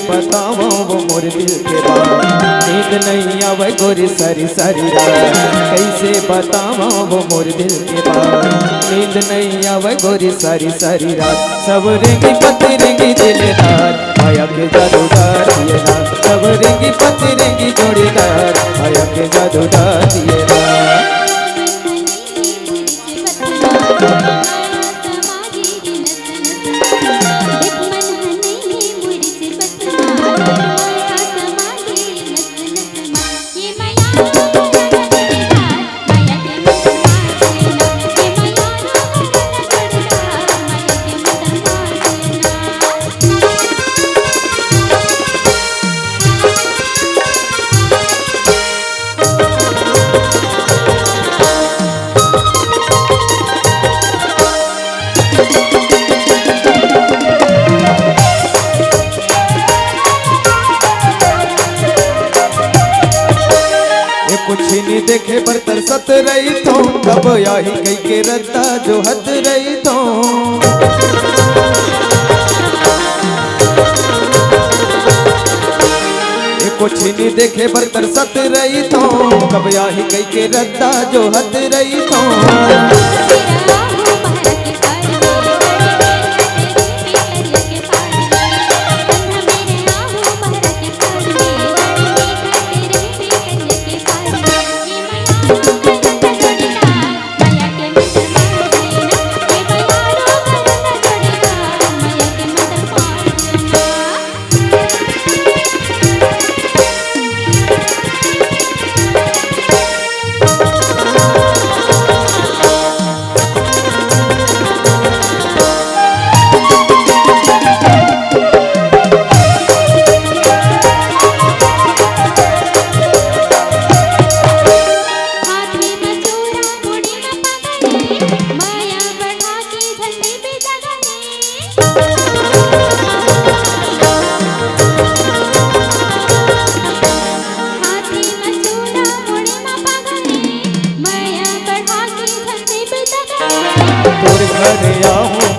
बताओ वो मोर दिल के बात, नींद नहीं आवे गोरी सारी सारी रात। कैसे बताओ वो मोर दिल के बात, नींद नहीं आवे गोरी सारी सारी रात। सब रेंगी पति रेंगी दिलदार, माया के जादूदार दिए रात। सब रेंगी पति रेंगी जोड़ीदार, माया के जादूदार दिए रात। कुछ नहीं देखे पर तरसत रही तो, कब यही कई के रद्दा जो हद रही तो। कुछ नहीं देखे पर तरसत रही तो, कब यही कई के रद्दा जो हद रही तो।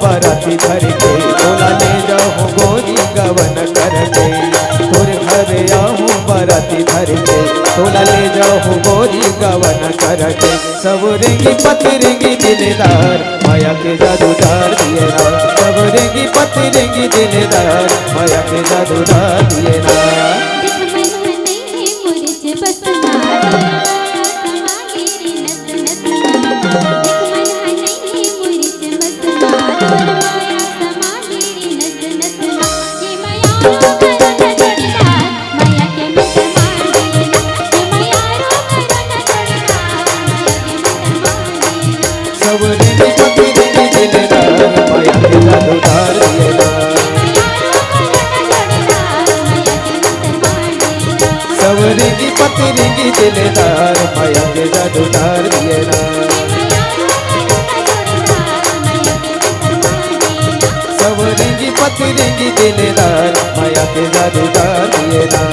बाराती भर के तोला ले जाऊं गोरी गवन करके। तोर घर आऊं बाराती भर के तोला ले जाऊं गोरी गवन करके। सब रेंगी पति रेंगी दिलदार, माया के जादूदार दिए ना। सब रेंगी पति रेंगी दिलदार, माया के जादूदार दिए ना। सब रेंगी पति रेंगी दिलदार, माया के जादूदार दिए ना। सब रेंगी पति रेंगी दिलदार, माया के जादूदार दिए ना। सब रेंगी पति रेंगी दिलदार, माया के जादूदार दिए ना।